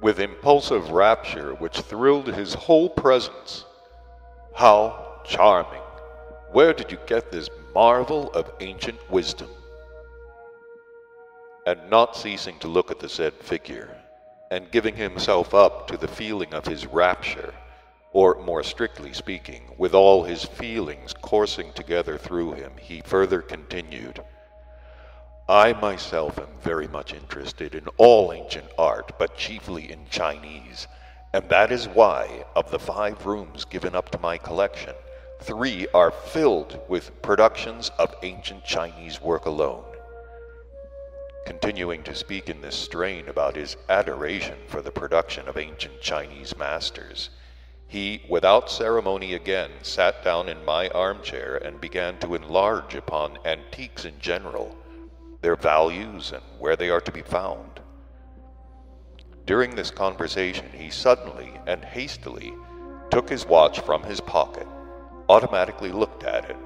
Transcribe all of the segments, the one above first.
with impulsive rapture which thrilled his whole presence. "How charming! Where did you get this marvel of ancient wisdom?" And not ceasing to look at the said figure, and giving himself up to the feeling of his rapture, or more strictly speaking, with all his feelings coursing together through him, he further continued, "I myself am very much interested in all ancient art, but chiefly in Chinese, and that is why, of the 5 rooms given up to my collection, 3 are filled with productions of ancient Chinese work alone." Continuing to speak in this strain about his adoration for the production of ancient Chinese masters, he, without ceremony again, sat down in my armchair and began to enlarge upon antiques in general, their values and where they are to be found. During this conversation he suddenly and hastily took his watch from his pocket, automatically looked at it,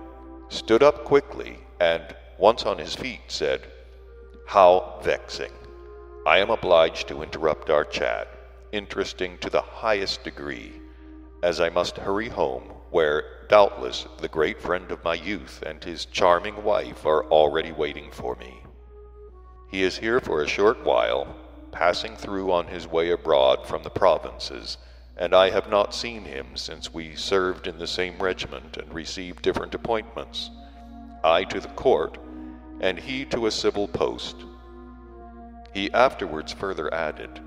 stood up quickly, and, once on his feet, said, "How vexing! I am obliged to interrupt our chat, interesting to the highest degree, as I must hurry home, where doubtless the great friend of my youth and his charming wife are already waiting for me. He is here for a short while, passing through on his way abroad from the provinces, and I have not seen him since we served in the same regiment and received different appointments, I to the court, and he to a civil post." He afterwards further added,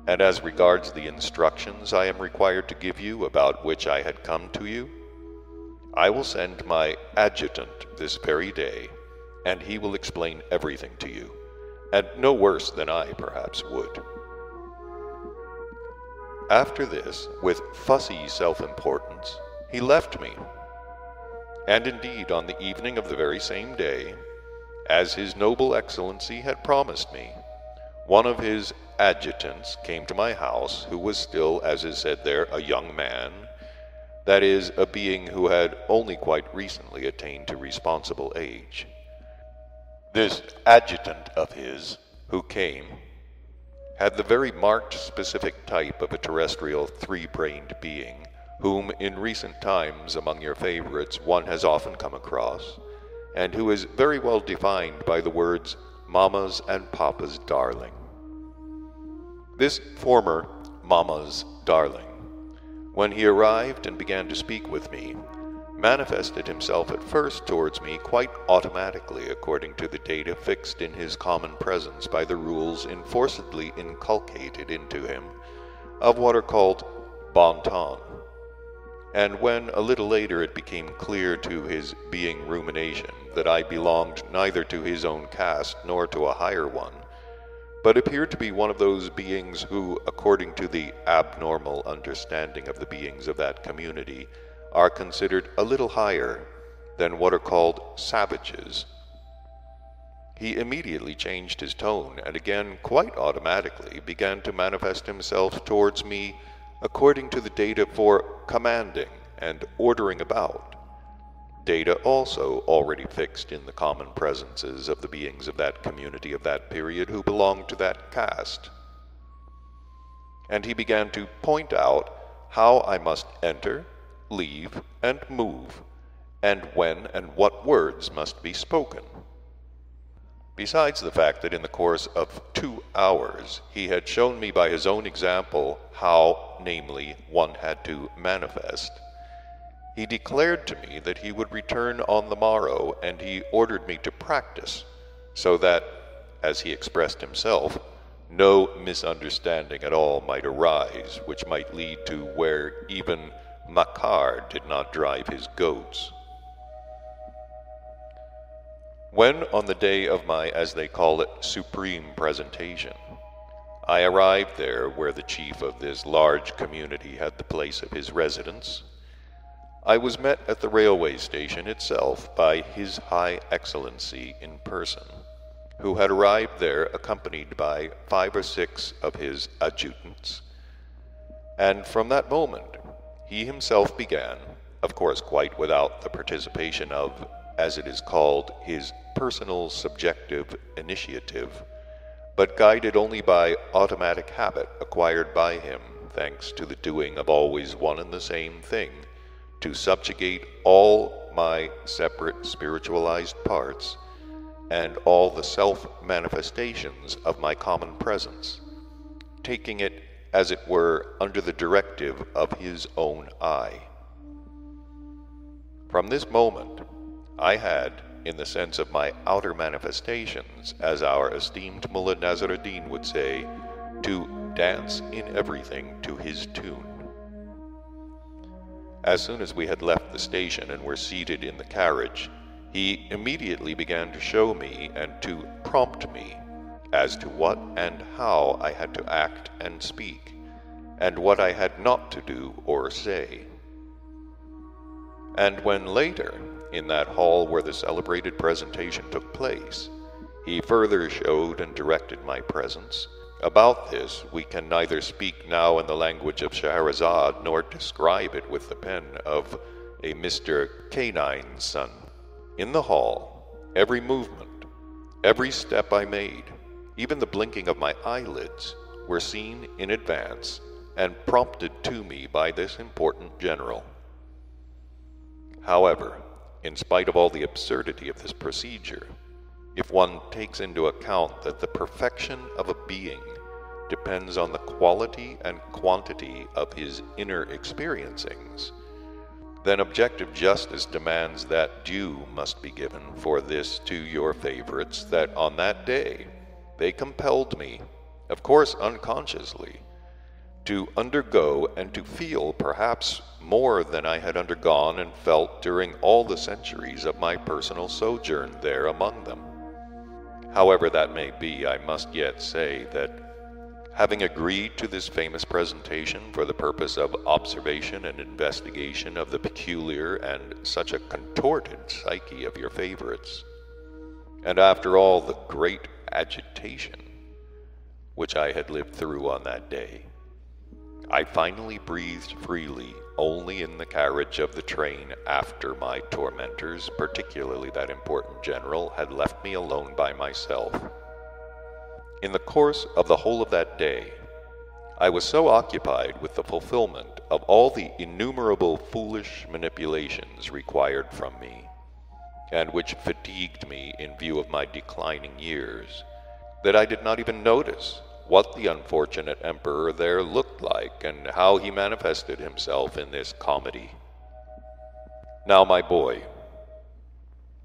"And as regards the instructions I am required to give you, about which I had come to you, I will send my adjutant this very day, and he will explain everything to you, and no worse than I perhaps would." After this, with fussy self-importance, he left me. And indeed, on the evening of the very same day, as His Noble Excellency had promised me, one of his adjutants came to my house, who was still, as is said there, a young man, that is, a being who had only quite recently attained to responsible age. This adjutant of his, who came, had the very marked specific type of a terrestrial 3-brained being, whom in recent times among your favorites one has often come across, and who is very well defined by the words "Mama's and Papa's darling." This former "Mama's darling," when he arrived and began to speak with me, manifested himself at first towards me quite automatically according to the data fixed in his common presence by the rules enforcedly inculcated into him of what are called bon ton. And when a little later it became clear to his being rumination that I belonged neither to his own caste nor to a higher one, but appeared to be one of those beings who, according to the abnormal understanding of the beings of that community, are considered a little higher than what are called savages, he immediately changed his tone and again quite automatically began to manifest himself towards me according to the data for commanding and ordering about, data also already fixed in the common presences of the beings of that community of that period who belonged to that caste. And he began to point out how I must enter, leave, and move, and when and what words must be spoken. Besides the fact that in the course of 2 hours he had shown me by his own example how, namely, one had to manifest, he declared to me that he would return on the morrow, and he ordered me to practice, so that, as he expressed himself, no misunderstanding at all might arise, which might lead to where even Makar did not drive his goats. When, on the day of my, as they call it, supreme presentation, I arrived there where the chief of this large community had the place of his residence, I was met at the railway station itself by His High Excellency in person, who had arrived there accompanied by 5 or 6 of his adjutants, and from that moment he himself began, of course quite without the participation of, as it is called, his personal subjective initiative, but guided only by automatic habit acquired by him, thanks to the doing of always one and the same thing, to subjugate all my separate spiritualized parts and all the self-manifestations of my common presence, taking it, as it were, under the directive of his own eye. From this moment, I had, in the sense of my outer manifestations, as our esteemed Mullah Nasruddin would say, to dance in everything to his tune. As soon as we had left the station and were seated in the carriage, he immediately began to show me and to prompt me as to what and how I had to act and speak, and what I had not to do or say. And when later, in that hall where the celebrated presentation took place, he further showed and directed my presence. About this we can neither speak now in the language of Scheherazade nor describe it with the pen of a Mr. Canine's son. In the hall, every movement, every step I made, even the blinking of my eyelids, were seen in advance and prompted to me by this important general. However, in spite of all the absurdity of this procedure, if one takes into account that the perfection of a being depends on the quality and quantity of his inner experiencings, then objective justice demands that due must be given for this to your favorites, that on that day they compelled me, of course unconsciously, to undergo and to feel perhaps more than I had undergone and felt during all the centuries of my personal sojourn there among them. However that may be, I must yet say that, having agreed to this famous presentation for the purpose of observation and investigation of the peculiar and such a contorted psyche of your favorites, and after all the great agitation which I had lived through on that day, I finally breathed freely only in the carriage of the train after my tormentors, particularly that important general, had left me alone by myself. In the course of the whole of that day, I was so occupied with the fulfillment of all the innumerable foolish manipulations required from me, and which fatigued me in view of my declining years, that I did not even notice what the unfortunate emperor there looked like, and how he manifested himself in this comedy. Now, my boy,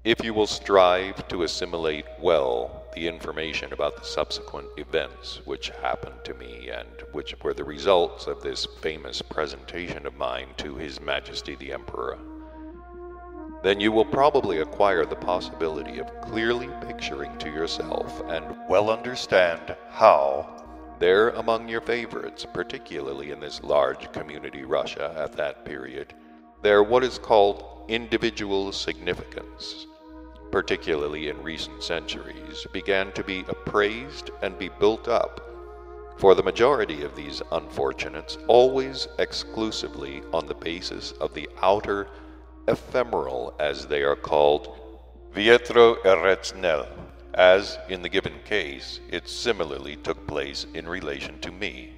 if you will strive to assimilate well the information about the subsequent events which happened to me, and which were the results of this famous presentation of mine to His Majesty the Emperor, then you will probably acquire the possibility of clearly picturing to yourself and well understand how, there among your favorites, particularly in this large community Russia at that period, their what is called individual significance, particularly in recent centuries, began to be appraised and be built up, for the majority of these unfortunates always exclusively on the basis of the outer ephemeral, as they are called, vietro irrationel, as in the given case it similarly took place in relation to me.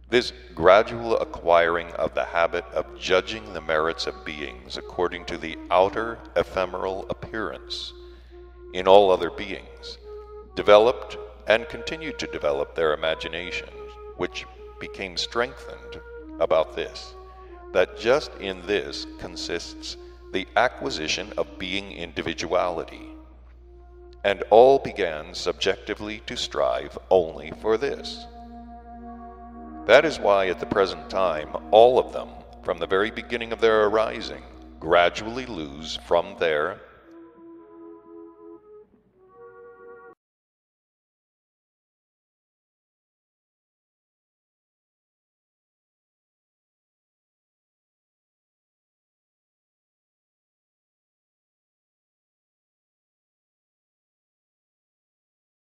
This gradual acquiring of the habit of judging the merits of beings according to the outer ephemeral appearance in all other beings developed and continued to develop their imaginations, which became strengthened about this, that just in this consists the acquisition of being individuality, and all began subjectively to strive only for this. That is why at the present time all of them, from the very beginning of their arising, gradually lose from their